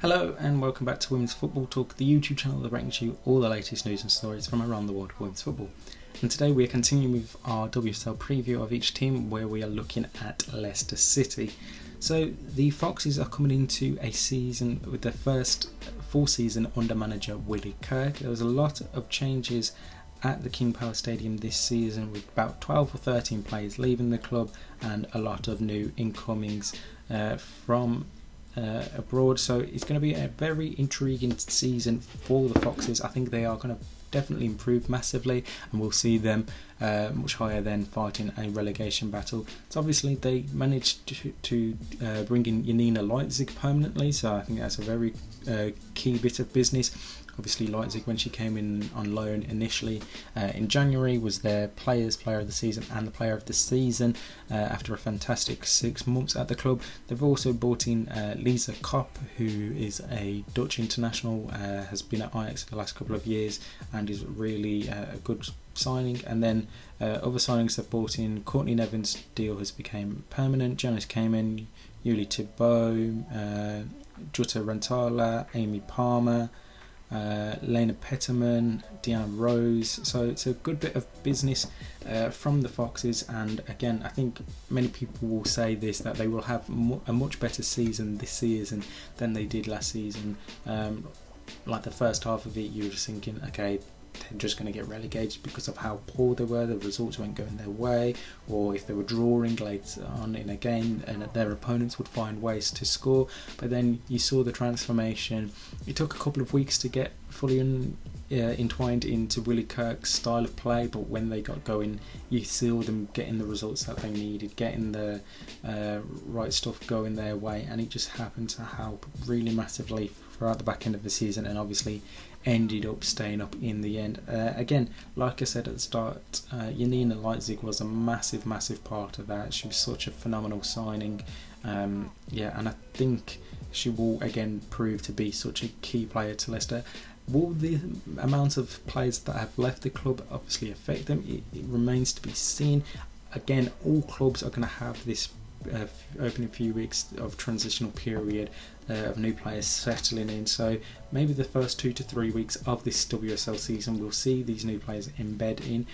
Hello and welcome back to Women's Football Talk, the YouTube channel that brings you all the latest news and stories from around the world of women's football. And today we are continuing with our WSL preview of each team, where we are looking at Leicester City. So the Foxes are coming into a season with their first full season under manager Willie Kirk. There was a lot of changes at the King Power Stadium this season, with about 12 or 13 players leaving the club and a lot of new incomings from abroad. So it's going to be a very intriguing season for the Foxes. I think they are going to definitely improve massively, and we'll see them much higher than fighting a relegation battle. So obviously they managed to bring in Janina Leipzig permanently, so I think that's a very key bit of business. Obviously Leipzig, when she came in on loan initially in January, was their player of the season and the player of the season after a fantastic 6 months at the club. They've also brought in Lisa Kopp, who is a Dutch international, has been at Ajax for the last couple of years and is really a good signing. And then other signings they've brought in: Courtney Nevin's deal has become permanent, Janice Kamen, Yuli Thibault, Jutta Rantala, Amy Palmer, Lena Petterman, Deanna Rose. So it's a good bit of business from the Foxes, and again, I think many people will say this, that they will have a much better season this season than they did last season. Like the first half of it, you were just thinking, okay, they're just going to get relegated because of how poor they were, the results weren't going their way, or if they were drawing later on in a game and their opponents would find ways to score. But then you saw the transformation. It took a couple of weeks to get fully entwined into Willie Kirk's style of play, but when they got going, you saw them getting the results that they needed, getting the right stuff going their way, and it just happened to help really massively throughout the back end of the season, and obviously ended up staying up in the end. Again, like I said at the start, Janina Leipzig was a massive part of that. She was such a phenomenal signing, and I think she will again prove to be such a key player to Leicester. Will the amount of players that have left the club obviously affect them? It remains to be seen. Again, all clubs are going to have this opening few weeks of transitional period of new players settling in, so maybe the first 2 to 3 weeks of this WSL season we'll see these new players embed in.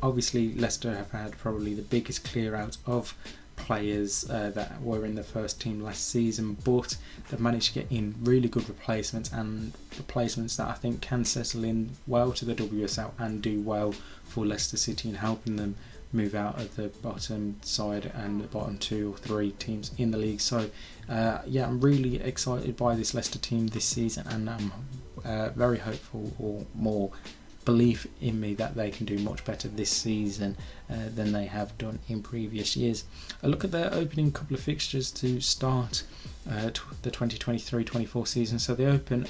Obviously Leicester have had probably the biggest clear out of players that were in the first team last season, but they've managed to get in really good replacements, and replacements that I think can settle in well to the WSL and do well for Leicester City in helping them move out of the bottom side and the bottom 2 or 3 teams in the league. So I'm really excited by this Leicester team this season, and I'm very hopeful, or more belief in me, that they can do much better this season than they have done in previous years. A look at their opening couple of fixtures to start the 2023-24 season. So they open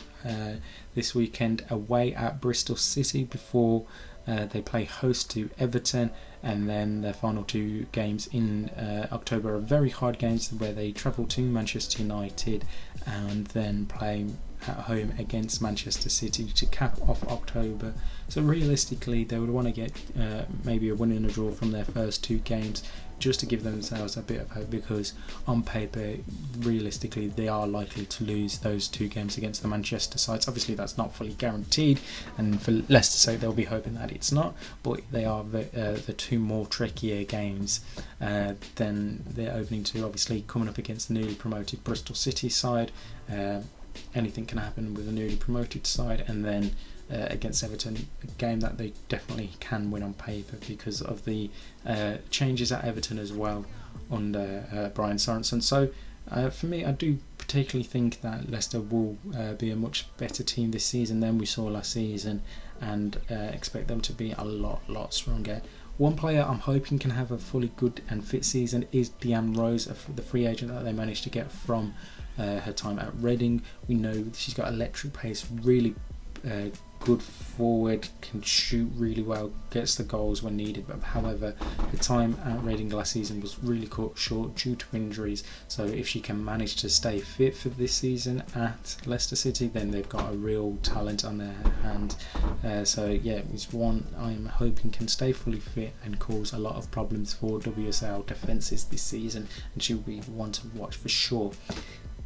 this weekend away at Bristol City before they play host to Everton, and then their final 2 games in October are very hard games, where they travel to Manchester United and then play at home against Manchester City to cap off October. So realistically they would want to get maybe a win and a draw from their first 2 games, just to give themselves a bit of hope, because on paper realistically they are likely to lose those 2 games against the Manchester sides. Obviously that's not fully guaranteed, and for Leicester's sake they'll be hoping that it's not, but they are the 2 more trickier games than they're opening to. Obviously coming up against the newly promoted Bristol City side, anything can happen with a newly promoted side, and then against Everton, a game that they definitely can win on paper because of the changes at Everton as well under Brian Sorensen. So for me, I do particularly think that Leicester will be a much better team this season than we saw last season, and expect them to be a lot stronger. One player I'm hoping can have a fully good and fit season is Deanna Rose, the free agent that they managed to get from her time at Reading. We know she's got electric pace, really good forward, can shoot really well, gets the goals when needed, but however the time at Reading last season was really cut short due to injuries. So if she can manage to stay fit for this season at Leicester City, then they've got a real talent on their hand. It's one I'm hoping can stay fully fit and cause a lot of problems for WSL defences this season, and she'll be one to watch for sure.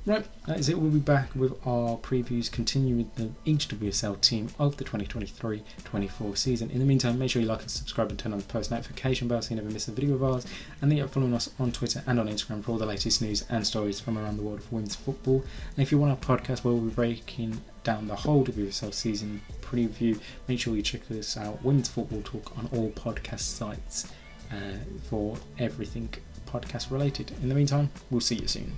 Right, that is it. We'll be back with our previews, continuing with each WSL team of the 2023-24 season. In the meantime, make sure you like and subscribe and turn on the post notification bell so you never miss a video of ours. And then you're following us on Twitter and on Instagram for all the latest news and stories from around the world of women's football. And if you want our podcast where we'll be breaking down the whole WSL season preview, make sure you check this out, Women's Football Talk, on all podcast sites for everything podcast related. In the meantime, we'll see you soon.